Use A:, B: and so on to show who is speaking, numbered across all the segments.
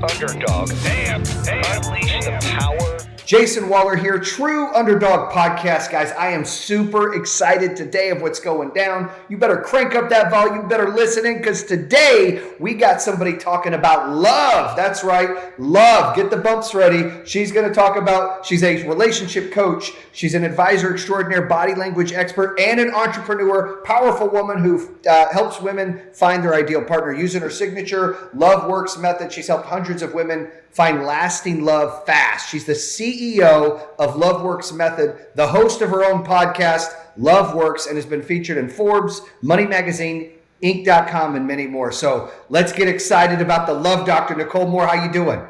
A: Underdog. Damn. Unleash the power.
B: Jayson Waller here, True Underdog podcast, guys. I am super excited today of what's going down. You better crank up that volume, better listen in, because today we got somebody talking about love. That's right, love. Get the bumps ready. She's going to talk about, she's a relationship coach. She's an advisor extraordinaire, body language expert, and an entrepreneur, powerful woman who helps women find their ideal partner using her signature Love Works method. She's helped hundreds of women find lasting love fast. She's the CEO of Love Works Method, the host of her own podcast, Love Works, and has been featured in Forbes, Money Magazine, Inc.com, and many more. So let's get excited about the Love Doctor. Nicole Moore, how you doing?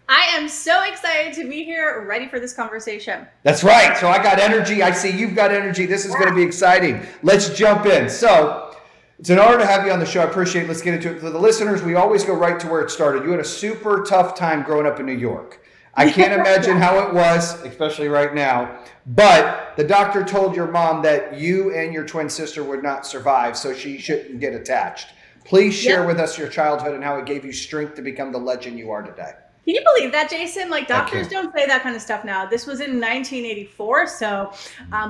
C: I am so excited to be here, ready for this conversation.
B: That's right. So I got energy. I see you've got energy. This is going to be exciting. Let's jump in. So it's an honor to have you on the show. I appreciate it. Let's get into it. For the listeners, we always go right to where it started. You had a super tough time growing up in New York. I can't imagine how it was, especially right now. But the doctor told your mom that you and your twin sister would not survive, so she shouldn't get attached. Please share with us your childhood and how it gave you strength to become the legend you are today.
C: Can you believe that, Jayson? Like, doctors don't say that kind of stuff now. This was in 1984, so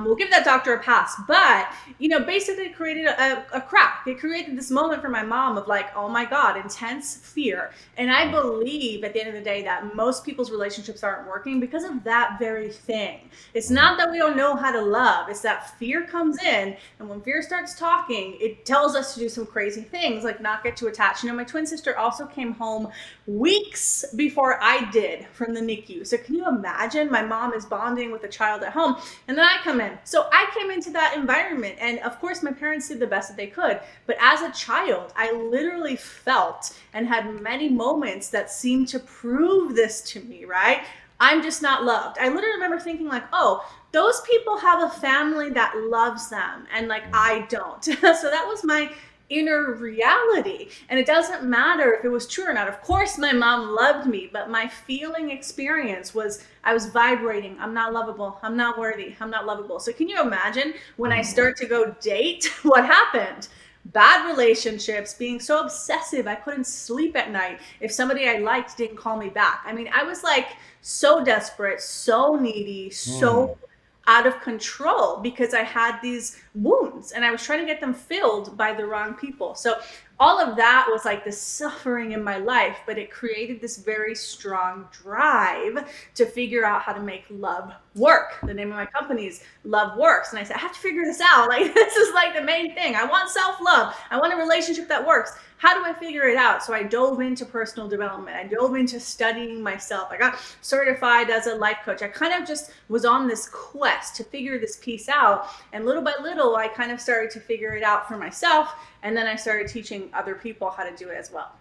C: we'll give that doctor a pass. But, you know, basically it created a crack. It created this moment for my mom of like, oh my God, intense fear. And I believe at the end of the day that most people's relationships aren't working because of that very thing. It's not that we don't know how to love. It's that fear comes in. And when fear starts talking, it tells us to do some crazy things, like not get too attached. You know, my twin sister also came home weeks before I did from the NICU. So can you imagine? My mom is bonding with a child at home, and then I come in. So I came into that environment, and of course my parents did the best that they could. But as a child, I literally felt and had many moments that seemed to prove this to me, right? I'm just not loved. I literally remember thinking like, oh, those people have a family that loves them, and like I don't. So that was my inner reality. And it doesn't matter if it was true or not. Of course, my mom loved me, but my feeling experience was I was vibrating. I'm not lovable. I'm not worthy. I'm not lovable. So can you imagine when I start to go date, what happened? Bad relationships, being so obsessive, I couldn't sleep at night if somebody I liked didn't call me back. I mean, I was like so desperate, so needy, so out of control because I had these wounds and I was trying to get them filled by the wrong people. So all of that was like the suffering in my life, but it created this very strong drive to figure out how to make love work. The name of my company is Love Works. And I said, I have to figure this out. Like, this is like the main thing. I want self-love. I want a relationship that works. How do I figure it out? So I dove into personal development. I dove into studying myself. I got certified as a life coach. I kind of just was on this quest to figure this piece out. And little by little, I kind of started to figure it out for myself. And then I started teaching other people how to do it as well.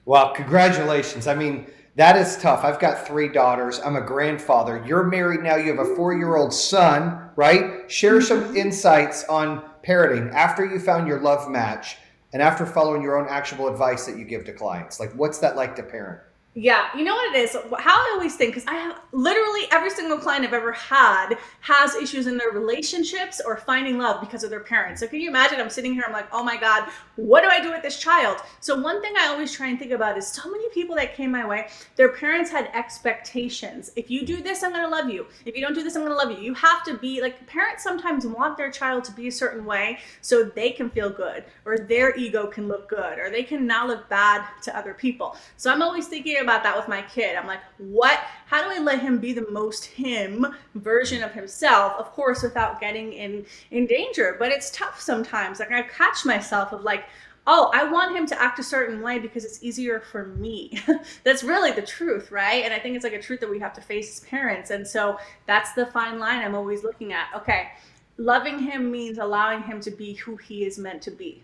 B: Well, congratulations. I mean, that is tough. I've got 3 daughters. I'm a grandfather. You're married now. You have a 4-year-old son, right? Share some insights on parenting after you found your love match and after following your own actionable advice that you give to clients. Like, what's that like to parent?
C: Yeah, you know what it is? How I always think, because I have literally every single client I've ever had has issues in their relationships or finding love because of their parents. So can you imagine? I'm sitting here, I'm like, oh my God, what do I do with this child? So one thing I always try and think about is so many people that came my way, their parents had expectations. If you do this, I'm going to love you. If you don't do this, I'm going to love you. You have to be like, parents sometimes want their child to be a certain way so they can feel good or their ego can look good or they can not look bad to other people. So I'm always thinking about that with my kid. I'm like, how do I let him be the most him version of himself? Of course, without getting in danger, but it's tough sometimes. Like I catch myself of like, oh, I want him to act a certain way because it's easier for me. That's really the truth, right? And I think it's like a truth that we have to face as parents. And so that's the fine line I'm always looking at. Okay, loving him means allowing him to be who he is meant to be.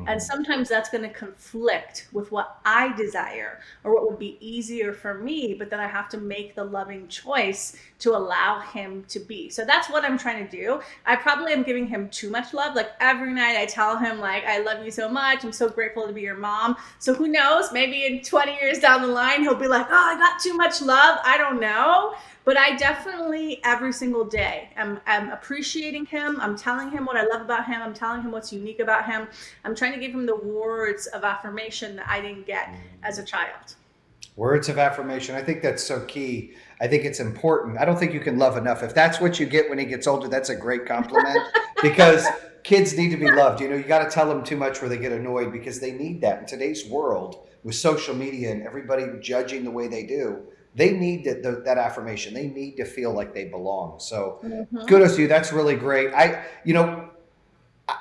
C: And sometimes that's going to conflict with what I desire or what would be easier for me, but then I have to make the loving choice to allow him to be. So that's what I'm trying to do. I probably am giving him too much love. Like every night I tell him like, I love you so much. I'm so grateful to be your mom. So who knows, maybe in 20 years down the line, he'll be like, oh, I got too much love. I don't know. But I definitely, every single day, am appreciating him. I'm telling him what I love about him. I'm telling him what's unique about him. I'm trying to give him the words of affirmation that I didn't get as a child.
B: Words of affirmation. I think that's so key. I think it's important. I don't think you can love enough. If that's what you get when he gets older, that's a great compliment because kids need to be loved. You got to tell them too much where they get annoyed because they need that. In today's world with social media and everybody judging the way they do, they need that affirmation. They need to feel like they belong. So kudos to you. That's really great.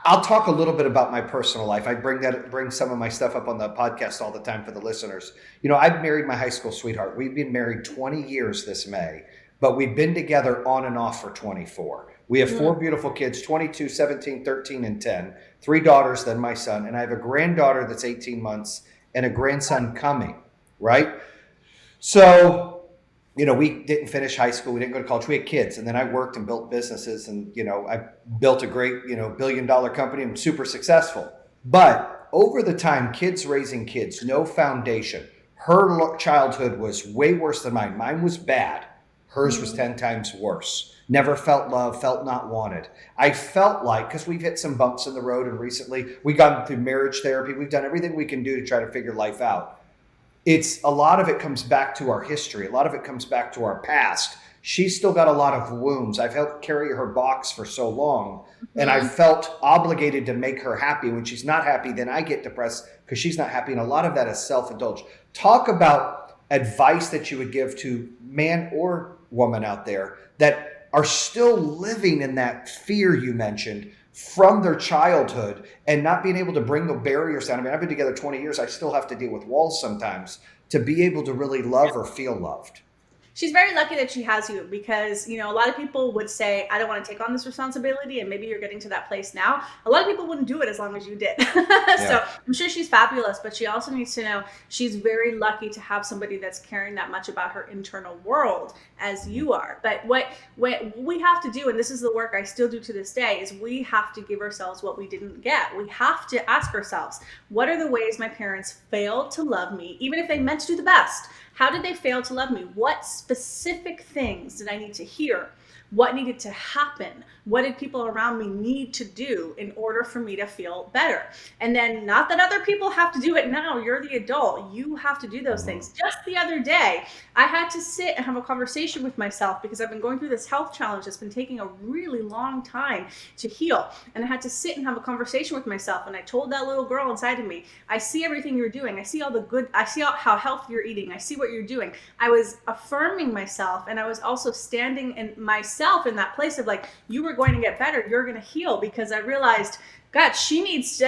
B: I'll talk a little bit about my personal life. I bring some of my stuff up on the podcast all the time for the listeners. I've married my high school sweetheart. We've been married 20 years this May, but we've been together on and off for 24. We have 4 beautiful kids, 22, 17, 13, and 10, 3 daughters, then my son. And I have a granddaughter that's 18 months and a grandson coming, right? So we didn't finish high school. We didn't go to college. We had kids. And then I worked and built businesses. And, I built a great, billion-dollar company. I'm super successful. But over the time, kids raising kids, no foundation. Her childhood was way worse than mine. Mine was bad. Hers was 10 times worse. Never felt love, felt not wanted. I felt like, because we've hit some bumps in the road and recently we've gone through marriage therapy. We've done everything we can do to try to figure life out. A lot of it comes back to our history. A lot of it comes back to our past. She's still got a lot of wounds. I've helped carry her box for so long, and I felt obligated to make her happy. When she's not happy, then I get depressed because she's not happy. And a lot of that is self-indulge. Talk about advice that you would give to man or woman out there that are still living in that fear you mentioned from their childhood and not being able to bring the barriers down. I mean, I've been together 20 years. I still have to deal with walls sometimes to be able to really love or feel loved.
C: She's very lucky that she has you because, a lot of people would say, I don't want to take on this responsibility. And maybe you're getting to that place now. A lot of people wouldn't do it as long as you did. So I'm sure she's fabulous, but she also needs to know she's very lucky to have somebody that's caring that much about her internal world as you are. But what we have to do, and this is the work I still do to this day, is we have to give ourselves what we didn't get. We have to ask ourselves, what are the ways my parents failed to love me, even if they meant to do the best? How did they fail to love me? What specific things did I need to hear? What needed to happen? What did people around me need to do in order for me to feel better? And then, not that other people have to do it now, you're the adult, you have to do those things. Just the other day, I had to sit and have a conversation with myself because I've been going through this health challenge that's been taking a really long time to heal. And I had to sit and have a conversation with myself. And I told that little girl inside of me, I see everything you're doing. I see all the good, I see how healthy you're eating. I see what you're doing. I was affirming myself, and I was also standing in myself in that place of like, you were going to get better, you're going to heal, because I realized, God, she needs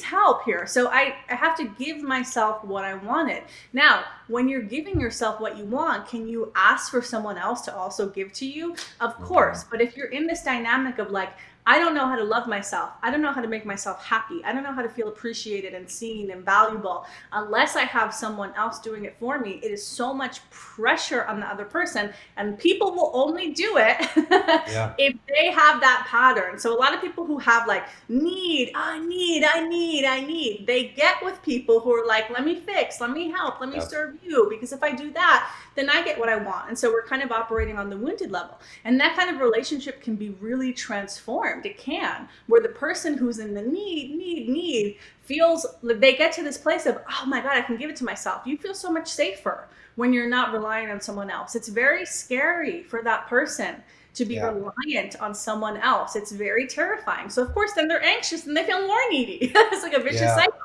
C: help here. So I have to give myself what I wanted. Now, when you're giving yourself what you want, can you ask for someone else to also give to you? Of course. But if you're in this dynamic of like, I don't know how to love myself, I don't know how to make myself happy, I don't know how to feel appreciated and seen and valuable, unless I have someone else doing it for me, it is so much pressure on the other person, and people will only do it if they have that pattern. So a lot of people who have like I need, they get with people who are like, let me fix, let me help, let me serve you, because if I do that, then I get what I want. And so we're kind of operating on the wounded level. And that kind of relationship can be really transformed. It can, where the person who's in the need feels, they get to this place of, oh my God, I can give it to myself. You feel so much safer when you're not relying on someone else. It's very scary for that person to be reliant on someone else. It's very terrifying. So of course, then they're anxious and they feel more needy. It's like a vicious cycle.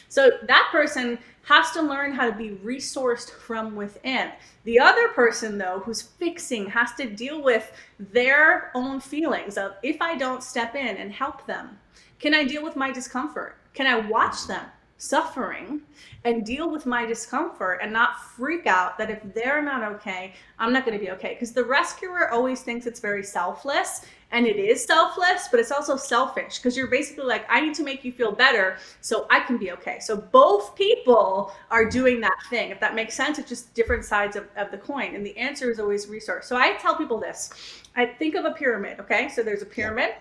C: So that person has to learn how to be resourced from within. The other person, though, who's fixing, has to deal with their own feelings of, if I don't step in and help them, can I deal with my discomfort? Can I watch them suffering and deal with my discomfort and not freak out that if they're not okay, I'm not going to be okay? Because the rescuer always thinks it's very selfless, and it is selfless, but it's also selfish, because you're basically like, I need to make you feel better so I can be okay. So both people are doing that thing. If that makes sense, it's just different sides of the coin. And the answer is always resource. So I tell people this. I think of a pyramid, okay? So there's a pyramid.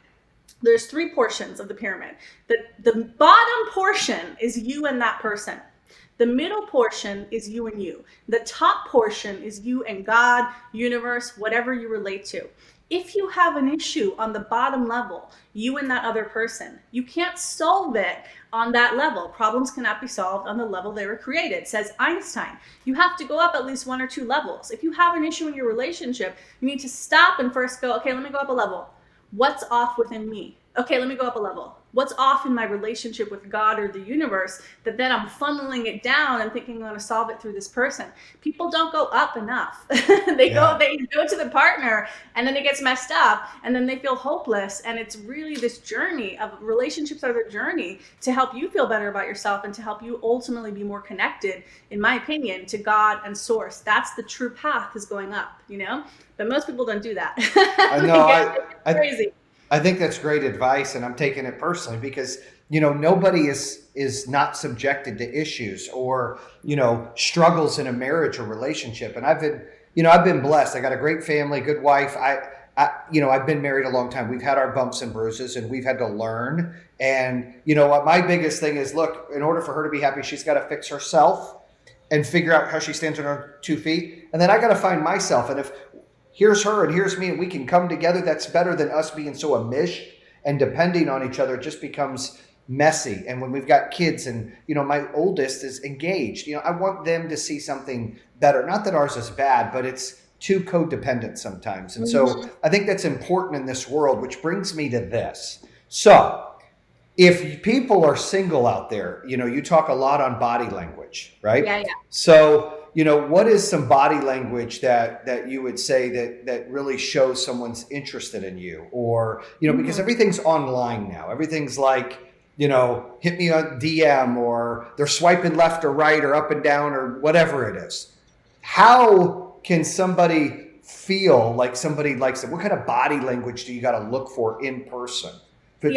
C: There's 3 portions of the pyramid. The bottom portion is you and that person. The middle portion is you and you. The top portion is you and God, universe, whatever you relate to. if you have an issue on the bottom level, you and that other person, you can't solve it on that level. Problems cannot be solved on the level they were created, says Einstein. You have to go up at least 1 or 2 levels. If you have an issue in your relationship, you need to stop and first go, okay, let me go up a level. What's off within me? Okay, let me go up a level. What's off in my relationship with God or the universe that then I'm funneling it down and thinking I'm going to solve it through this person? People don't go up enough. They go to the partner and then it gets messed up and then they feel hopeless. And it's really this journey of relationships are the journey to help you feel better about yourself and to help you ultimately be more connected, in my opinion, to God and source. That's the true path, is going up, but most people don't do that.
B: I know.
C: It's crazy.
B: I think that's great advice, and I'm taking it personally because, nobody is not subjected to issues or, struggles in a marriage or relationship. And I've been blessed. I got a great family, good wife. I've been married a long time. We've had our bumps and bruises and we've had to learn. And what my biggest thing is, look, in order for her to be happy, she's got to fix herself and figure out how she stands on her 2 feet. And then I got to find myself. And if here's her and here's me and we can come together, that's better than us being so amish and depending on each other. It just becomes messy. And when we've got kids and, my oldest is engaged, I want them to see something better. Not that ours is bad, but it's too codependent sometimes. And so I think that's important in this world, which brings me to this. So if people are single out there, you talk a lot on body language, right?
C: Yeah.
B: So, what is some body language that you would say that really shows someone's interested in you? Or, because everything's online now. Everything's like, hit me on DM, or they're swiping left or right or up and down or whatever it is. How can somebody feel like somebody likes them? What kind of body language do you got to look for in person to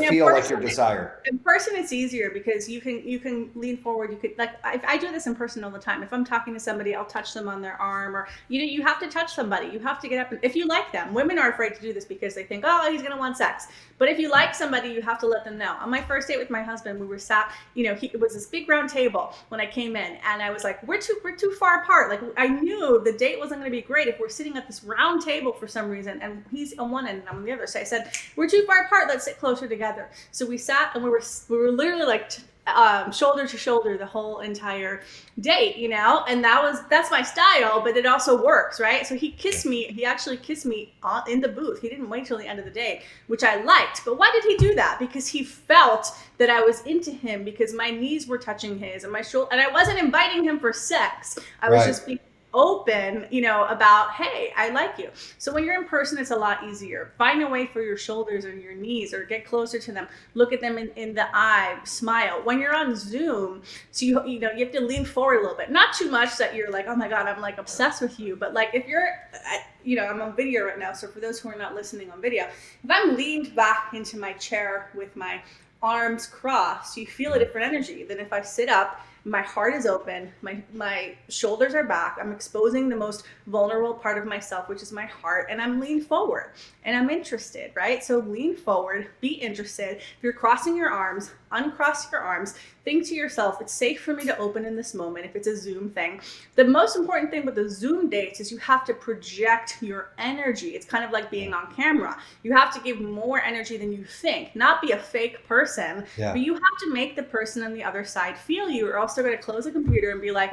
B: feel like you're desired?
C: In person, it's easier because you can lean forward. You could, like, I do this in person all the time. If I'm talking to somebody, I'll touch them on their arm, or you have to touch somebody. You have to get up. If you like them, women are afraid to do this because they think, oh, he's gonna want sex. But if you like somebody, you have to let them know. On my first date with my husband, we were sat. It was this big round table when I came in, and I was like, we're too far apart. Like, I knew the date wasn't gonna be great if we're sitting at this round table for some reason, and he's on one end and I'm on the other. So I said, we're too far apart. Let's sit closer together. So we sat and we were literally like shoulder to shoulder the whole entire date, and that's my style, but it also works, right? So he actually kissed me in the booth. He didn't wait till the end of the day, which I liked. But why did he do that? Because he felt that I was into him, because my knees were touching his and my shoulder, and I wasn't inviting him for sex. I was just being open, about, hey, I like you. So when you're in person, it's a lot easier. Find a way for your shoulders or your knees, or get closer to them, look at them in the eye, smile. When you're on Zoom, so you have to lean forward a little bit, not too much that you're like, oh my God, I'm like obsessed with you. But like, if you're, I'm on video right now. So for those who are not listening on video, if I'm leaned back into my chair with my arms crossed, you feel a different energy than if I sit up. My heart is open, my shoulders are back, I'm exposing the most vulnerable part of myself, which is my heart, and I'm leaned forward and I'm interested, right? So lean forward, be interested. If you're crossing your arms, uncross your arms, think to yourself, it's safe for me to open in this moment if it's a Zoom thing. The most important thing with the Zoom dates is you have to project your energy. It's kind of like being on camera. You have to give more energy than you think, not be a fake person, but you have to make the person on the other side feel you, or else they're going to close the computer and be like,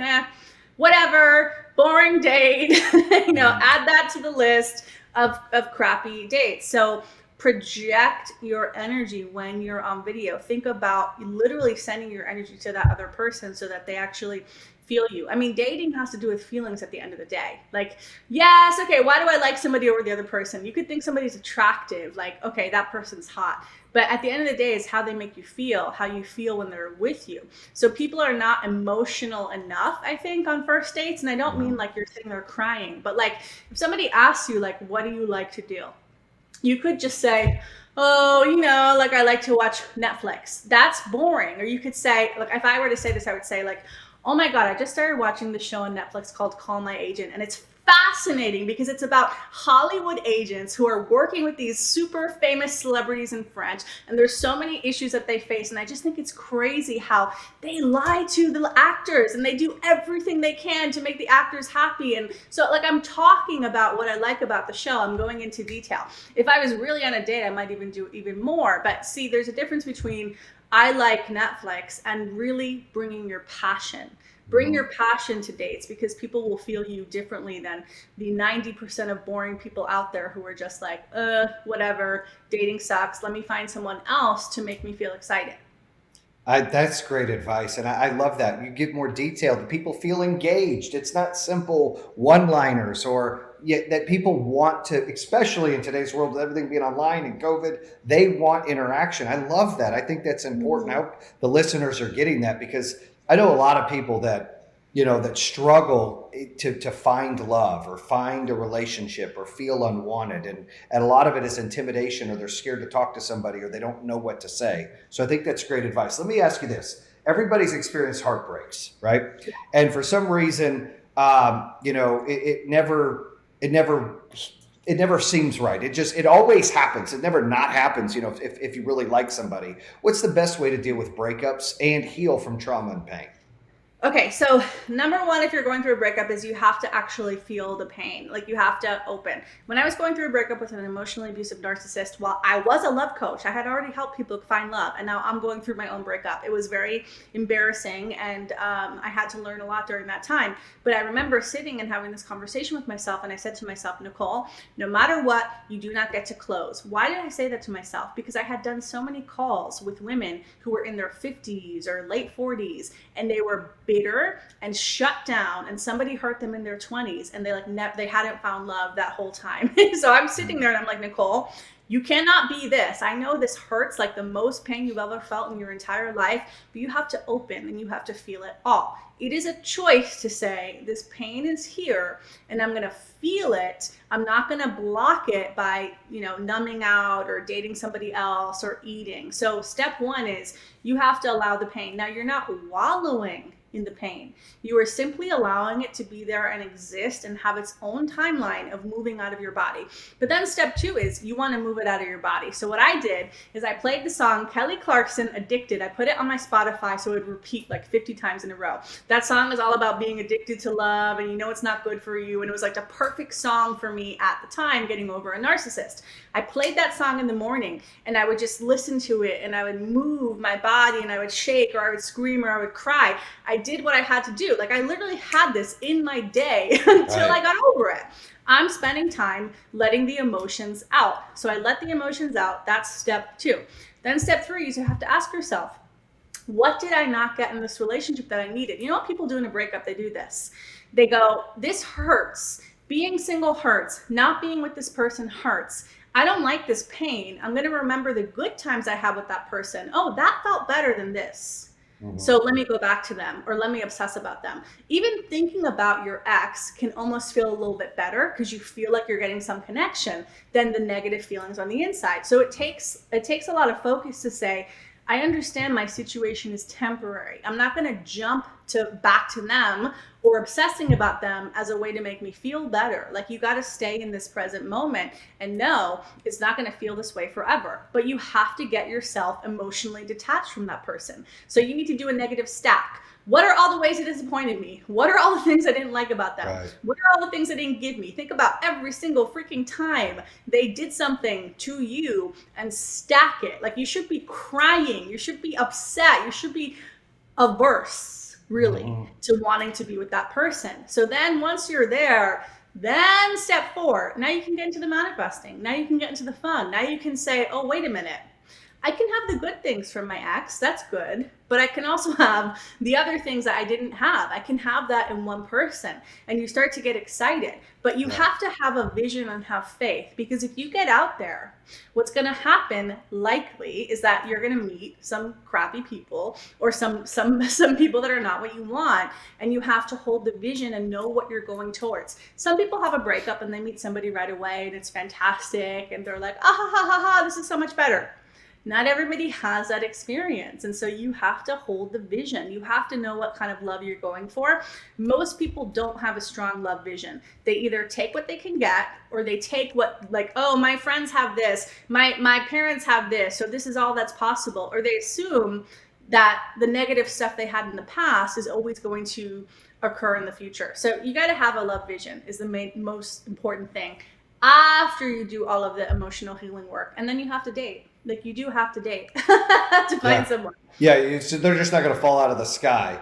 C: whatever, boring date, add that to the list of crappy dates. So project your energy when you're on video. Think about literally sending your energy to that other person so that they actually feel you. I mean, dating has to do with feelings at the end of the day. Like, yes, okay, why do I like somebody over the other person? You could think somebody's attractive, like, okay, that person's hot. But at the end of the day, it's how they make you feel, how you feel when they're with you. So people are not emotional enough, I think, on first dates. And I don't mean like you're sitting there crying, but like if somebody asks you, like, what do you like to do? You could just say, oh, like I like to watch Netflix. That's boring. Or you could say, like, if I were to say this, I would say like, oh my God, I just started watching this show on Netflix called Call My Agent, and it's fascinating because it's about Hollywood agents who are working with these super famous celebrities in French, and there's so many issues that they face, and I just think it's crazy how they lie to the actors and they do everything they can to make the actors happy. And so like I'm talking about what I like about the show, I'm going into detail. If I was really on a date, I might even do even more. But see, there's a difference between I like Netflix and really bringing your passion. Bring your passion to dates, because people will feel you differently than the 90% of boring people out there who are just like, whatever, dating sucks. Let me find someone else to make me feel excited.
B: That's great advice. And I love that. You get more detailed. People feel engaged. It's not simple one-liners that people want to, especially in today's world with everything being online and COVID, they want interaction. I love that. I think that's important. I hope the listeners are getting that, because I know a lot of people that, that struggle to find love or find a relationship or feel unwanted. And a lot of it is intimidation, or they're scared to talk to somebody, or they don't know what to say. So I think that's great advice. Let me ask you this. Everybody's experienced heartbreaks, right? And for some reason, it never seems right. It always happens. It never not happens, if you really like somebody. What's the best way to deal with breakups and heal from trauma and pain?
C: Okay, so number one, if you're going through a breakup, is you have to actually feel the pain. Like, you have to open. When I was going through a breakup with an emotionally abusive narcissist, while I was a love coach, I had already helped people find love, and now I'm going through my own breakup. It was very embarrassing, and I had to learn a lot during that time. But I remember sitting and having this conversation with myself, and I said to myself, Nicole, no matter what, you do not get to close. Why did I say that to myself? Because I had done so many calls with women who were in their 50s or late 40s, and they were bitter and shut down, and somebody hurt them in their 20s, and they hadn't found love that whole time. So I'm sitting there and I'm like, Nicole, you cannot be this. I know this hurts like the most pain you've ever felt in your entire life, but you have to open and you have to feel it all. It is a choice to say, this pain is here and I'm going to feel it. I'm not going to block it by, numbing out or dating somebody else or eating. So step one is you have to allow the pain. Now, you're not wallowing in the pain. You are simply allowing it to be there and exist and have its own timeline of moving out of your body. But then step two is you want to move it out of your body. So what I did is I played the song Kelly Clarkson, Addicted. I put it on my Spotify so it would repeat like 50 times in a row. That song is all about being addicted to love, and it's not good for you. And it was like the perfect song for me at the time, getting over a narcissist. I played that song in the morning and I would just listen to it, and I would move my body, and I would shake, or I would scream, or I would cry. I did what I had to do. Like, I literally had this in my day until I got over it. I'm spending time letting the emotions out. So I let the emotions out. That's step two. Then step three is you have to ask yourself, what did I not get in this relationship that I needed? You know what people do in a breakup? They do this. They go, this hurts. Being single hurts. Not being with this person hurts. I don't like this pain. I'm going to remember the good times I had with that person. Oh, that felt better than this. So let me go back to them, or let me obsess about them. Even thinking about your ex can almost feel a little bit better because you feel like you're getting some connection than the negative feelings on the inside. So it takes a lot of focus to say, I understand my situation is temporary. I'm not going to jump back to them or obsessing about them as a way to make me feel better. Like, you got to stay in this present moment and know it's not going to feel this way forever. But you have to get yourself emotionally detached from that person. So you need to do a negative stack. What are all the ways it disappointed me? What are all the things I didn't like about them? Right. What are all the things they didn't give me? Think about every single freaking time they did something to you and stack it. Like, you should be crying. You should be upset. You should be averse, really, to wanting to be with that person. So then once you're there, then step 4, now you can get into the manifesting. Now you can get into the fun. Now you can say, oh, wait a minute. I can have the good things from my ex, that's good, but I can also have the other things that I didn't have. I can have that in one person, and you start to get excited. But you have to have a vision and have faith, because if you get out there, what's going to happen likely is that you're going to meet some crappy people, or some people that are not what you want, and you have to hold the vision and know what you're going towards. Some people have a breakup and they meet somebody right away and it's fantastic, and they're like, ah ha ha ha ha, this is so much better. Not everybody has that experience. And so you have to hold the vision. You have to know what kind of love you're going for. Most people don't have a strong love vision. They either take what they can get, or they take what, like, oh, my friends have this, my parents have this, so this is all that's possible. Or they assume that the negative stuff they had in the past is always going to occur in the future. So you got to have a love vision is the most important thing after you do all of the emotional healing work. And then you have to date. Like, you do have to date to find someone.
B: Yeah, so they're just not going to fall out of the sky.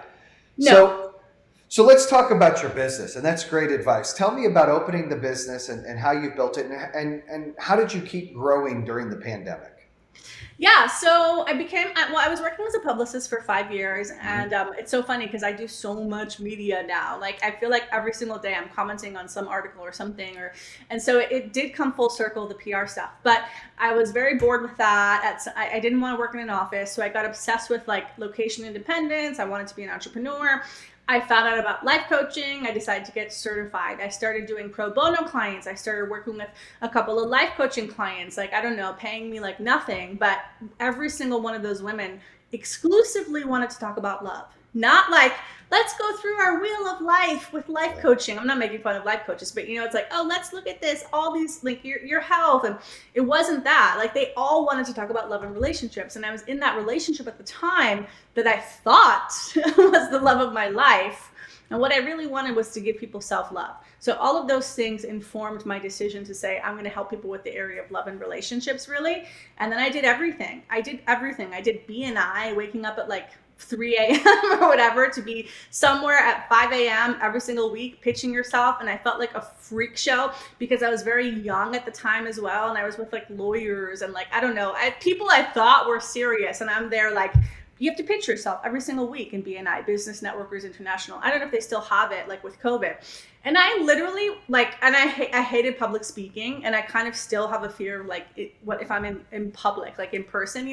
C: No.
B: So let's talk about your business, and that's great advice. Tell me about opening the business and how you built it, and how did you keep growing during the pandemic?
C: Yeah, so I was working as a publicist for 5 years, and it's so funny because I do so much media now. Like, I feel like every single day I'm commenting on some article or something, and so it did come full circle, the PR stuff. But I was very bored with that. I didn't want to work in an office, so I got obsessed with like location independence. I wanted to be an entrepreneur. I found out about life coaching. I decided to get certified. I started doing pro bono clients. I started working with a couple of life coaching clients, like, I don't know, paying me like nothing. But every single one of those women exclusively wanted to talk about love. Not like, let's go through our wheel of life with life coaching. I'm not making fun of life coaches, but it's like, oh, let's look at this, all these, like your health. And it wasn't that. Like, they all wanted to talk about love and relationships. And I was in that relationship at the time that I thought was the love of my life. And what I really wanted was to give people self-love. So all of those things informed my decision to say, I'm going to help people with the area of love and relationships, really. And then I did everything. I did BNI, waking up at like 3 a.m. or whatever, to be somewhere at 5 a.m. every single week pitching yourself. And I felt like a freak show because I was very young at the time as well. And I was with like lawyers and like, I don't know, people I thought were serious. And I'm there like, you have to pitch yourself every single week in BNI, Business Networkers International. I don't know if they still have it, like with COVID. And I literally I hated public speaking, and I kind of still have a fear of like, what if I'm in public, like in person,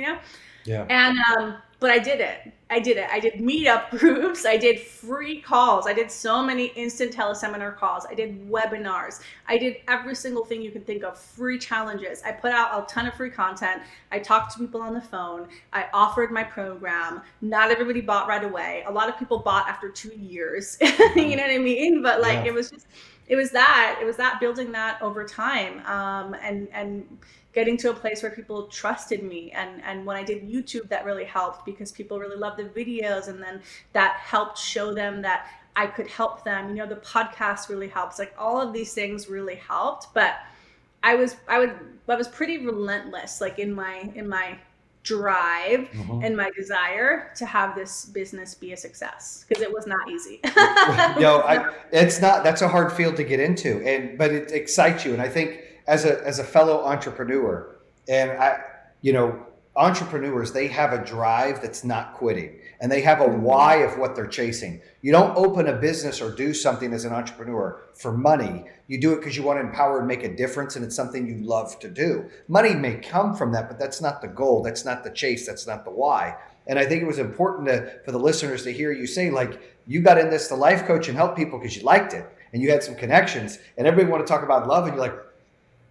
B: Yeah.
C: And, but I did it. I did meetup groups. I did free calls. I did so many instant teleseminar calls. I did webinars. I did every single thing you can think of, free challenges. I put out a ton of free content. I talked to people on the phone. I offered my program. Not everybody bought right away. A lot of people bought after 2 years. You know what I mean? But like, it was that building that over time. And getting to a place where people trusted me. And when I did YouTube, that really helped because people really loved the videos, and then that helped show them that I could help them. The podcast really helps. Like, all of these things really helped. But I was pretty relentless, like in my drive and my desire to have this business be a success, because it was not easy.
B: That's a hard field to get into, but it excites you. And I think as a fellow entrepreneur, and entrepreneurs, they have a drive that's not quitting, and they have a why of what they're chasing. You don't open a business or do something as an entrepreneur for money. You do it because you want to empower and make a difference, and it's something you love to do. Money may come from that, but that's not the goal. That's not the chase. That's not the why. And I think it was important for the listeners to hear you say, like, you got in this to life coach and help people because you liked it, and you had some connections, and everybody want to talk about love, and you're like,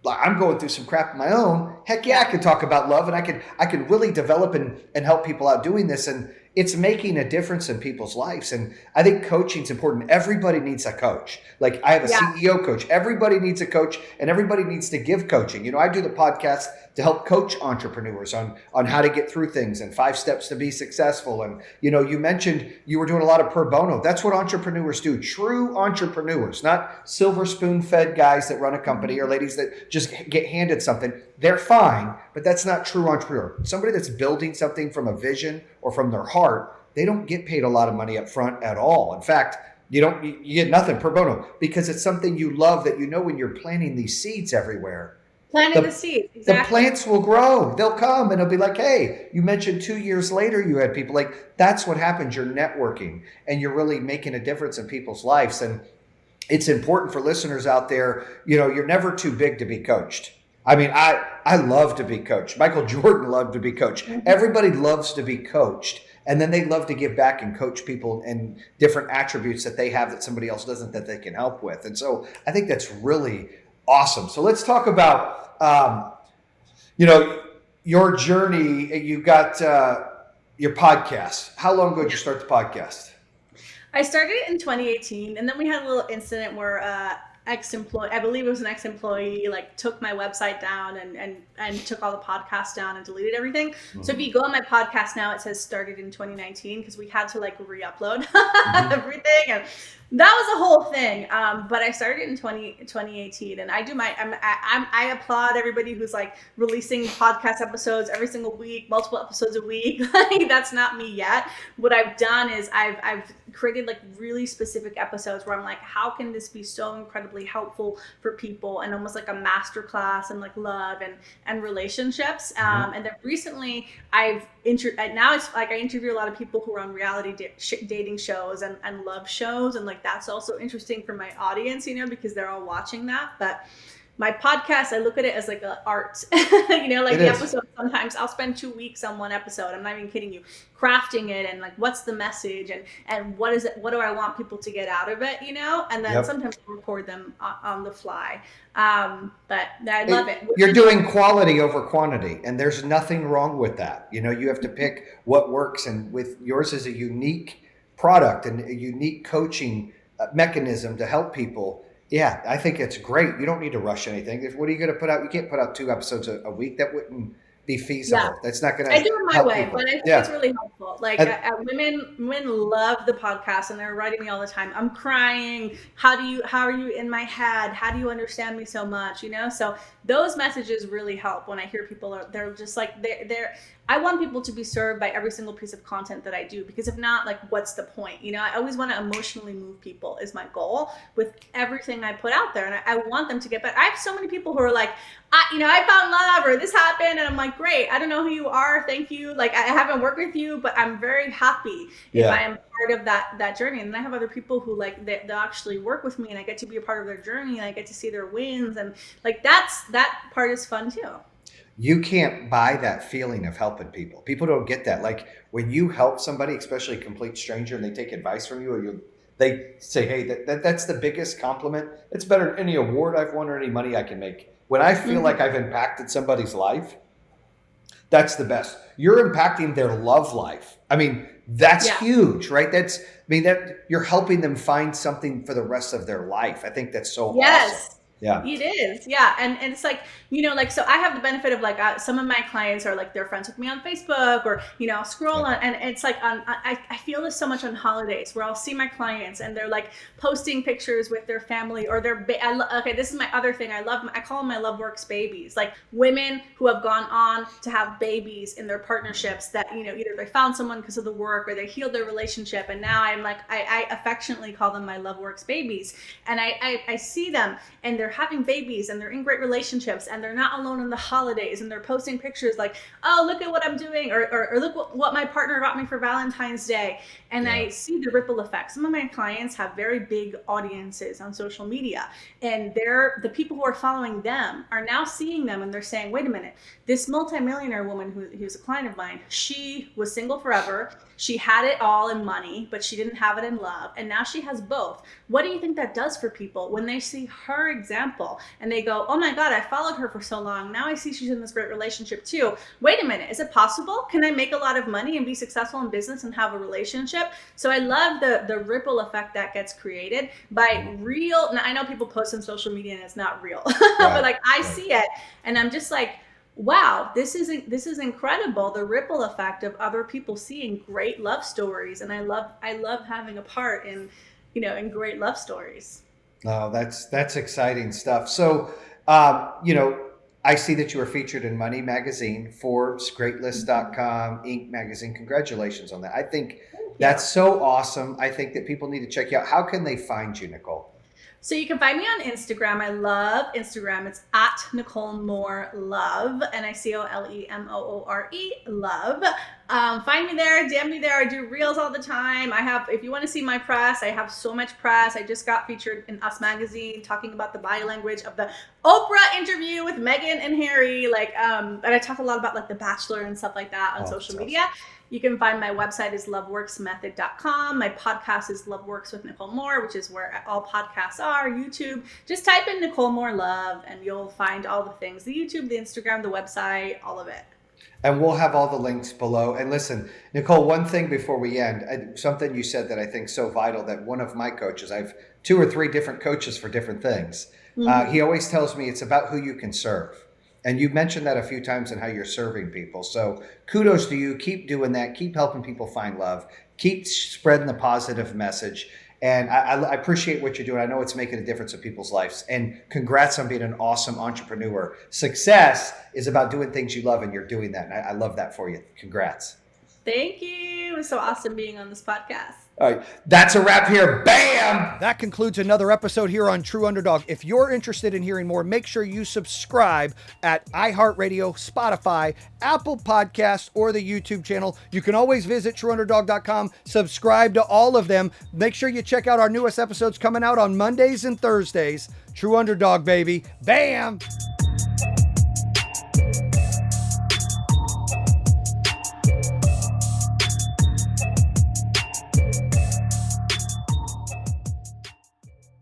B: I'm going through some crap of my own. Heck yeah, I can talk about love, and I can really develop and help people out doing this. And it's making a difference in people's lives. And I think coaching is important. Everybody needs a coach. Like, I have a CEO coach. Everybody needs a coach, and everybody needs to give coaching. I do the podcast to help coach entrepreneurs on how to get through things and 5 steps to be successful. And, you mentioned you were doing a lot of pro bono. That's what entrepreneurs do. True entrepreneurs, not silver spoon fed guys that run a company or ladies that just get handed something. They're fine, but that's not true entrepreneur. Somebody that's building something from a vision or from their heart, they don't get paid a lot of money up front at all. In fact, you get nothing pro bono because it's something you love, that when you're planting these seeds everywhere.
C: Planting the seeds, exactly.
B: The plants will grow. They'll come, and it'll be like, hey, you mentioned 2 years later you had people. Like, that's what happens. You're networking, and you're really making a difference in people's lives. And it's important for listeners out there, you're never too big to be coached. I mean, I love to be coached. Michael Jordan loved to be coached. Everybody loves to be coached. And then they love to give back and coach people in different attributes that they have that somebody else doesn't, that they can help with. And so I think that's really awesome. So let's talk about, your journey, you got your podcast. How long ago did you start the podcast?
C: I started it in 2018, and then we had a little incident where ex-employee, I believe it was an ex-employee, like took my website down and took all the podcasts down and deleted everything. Mm-hmm. So if you go on my podcast now, it says started in 2019 because we had to like re-upload everything, and that was a whole thing. But I started in 2018, and I applaud everybody who's like releasing podcast episodes every single week, multiple episodes a week. Like that's not me yet. What I've done is I've created like really specific episodes where I'm like, how can this be so incredibly helpful for people, and almost like a masterclass in like love and relationships. And then recently now it's like I interview a lot of people who are on reality dating shows and love shows, and like that's also interesting for my audience, you know, because they're all watching that. But my podcast, I look at it as like an art, you know, like the episode, sometimes I'll spend 2 weeks on one episode. I'm not even kidding you, crafting it and like, what's the message and what is it? What do I want people to get out of it? You know? And then sometimes I record them on the fly. But I love it.
B: You're doing quality over quantity, and there's nothing wrong with that. You know, you have to pick what works, and with yours is a unique product and a unique coaching mechanism to help people. Yeah, I think it's great. You don't need to rush anything. What are you going to put out? You can't put out 2 episodes a week. That wouldn't be feasible. Yeah. That's not going to.
C: I do it my way, people. But I think it's really helpful. Like women love the podcast, and they're writing me all the time. I'm crying. How are you in my head? How do you understand me so much? You know, so those messages really help when I hear people. They're just like they're. I want people to be served by every single piece of content that I do, because if not, like, what's the point? You know, I always want to emotionally move people is my goal with everything I put out there. And I want them to get better. I have so many people who are like, I found love, or this happened. And I'm like, great. I don't know who you are. Thank you. Like, I haven't worked with you, but I'm very happy if I am part of that journey. And then I have other people who like, they'll actually work with me, and I get to be a part of their journey, and I get to see their wins. And like, that part is fun too.
B: You can't buy that feeling of helping people. People don't get that. Like when you help somebody, especially a complete stranger, and they take advice from you, or they say, hey, that's the biggest compliment. It's better than any award I've won or any money I can make. When I feel like I've impacted somebody's life, that's the best. You're impacting their love life. I mean, that's huge, right? That you're helping them find something for the rest of their life. I think that's so awesome. Yeah,
C: it is. Yeah. And it's like, you know, like, so I have the benefit of like, some of my clients are like, they're friends with me on Facebook, or, you know, I'll scroll on, and it's like I feel this so much on holidays where I'll see my clients and they're like posting pictures with their family or their, okay, this is my other thing. I call them my Love Works babies, like women who have gone on to have babies in their partnerships that, you know, either they found someone because of the work or they healed their relationship. And now I'm like, I affectionately call them my Love Works babies. And I see them, and they're having babies, and they're in great relationships, and they're not alone in the holidays, and they're posting pictures like, oh, look at what I'm doing, or look what my partner got me for Valentine's Day. And I see the ripple effect. Some of my clients have very big audiences on social media, and the people who are following them are now seeing them, and they're saying, wait a minute, this multimillionaire woman who's a client of mine, she was single forever. She had it all in money, but she didn't have it in love. And now she has both. What do you think that does for people when they see her example and they go, oh my God, I followed her for so long. Now I see she's in this great relationship too. Wait a minute, is it possible? Can I make a lot of money and be successful in business and have a relationship? So I love the ripple effect that gets created by real. Now I know people post on social media and it's not real, but like I see it and I'm just like, wow, this is incredible. The ripple effect of other people seeing great love stories. And I love having a part in great love stories.
B: Oh, that's exciting stuff. So, I see that you were featured in Money Magazine, Forbes, Greatlist.com, Inc. Magazine. Congratulations on that. I think that's so awesome. I think that people need to check you out. How can they find you, Nicole?
C: So you can find me on Instagram. I love Instagram. It's at Nicole Moore Love, NicoleMoore Love. Find me there, DM me there. I do reels all the time. If you want to see my press, I have so much press. I just got featured in Us Magazine talking about the body language of the Oprah interview with Meghan and Harry. And I talk a lot about like The Bachelor and stuff like that on social media. Awesome. You can find my website is loveworksmethod.com. My podcast is Love Works with Nicole Moore, which is where all podcasts are. YouTube, just type in Nicole Moore Love and you'll find all the things. The YouTube, the Instagram, the website, all of it.
B: And we'll have all the links below. And listen, Nicole, one thing before we end, something you said that I think is so vital, that one of my coaches, I have 2 or 3 different coaches for different things. He always tells me it's about who you can serve. And you mentioned that a few times in how you're serving people. So kudos to you. Keep doing that. Keep helping people find love. Keep spreading the positive message. And I appreciate what you're doing. I know it's making a difference in people's lives. And congrats on being an awesome entrepreneur. Success is about doing things you love, and you're doing that. And I love that for you. Congrats.
C: Thank you. It was so awesome being on this podcast.
B: All right, that's a wrap here. Bam! That concludes another episode here on True Underdog. If you're interested in hearing more, make sure you subscribe at iHeartRadio, Spotify, Apple Podcasts, or the YouTube channel. You can always visit trueunderdog.com, subscribe to all of them. Make sure you check out our newest episodes coming out on Mondays and Thursdays. True Underdog, baby. Bam!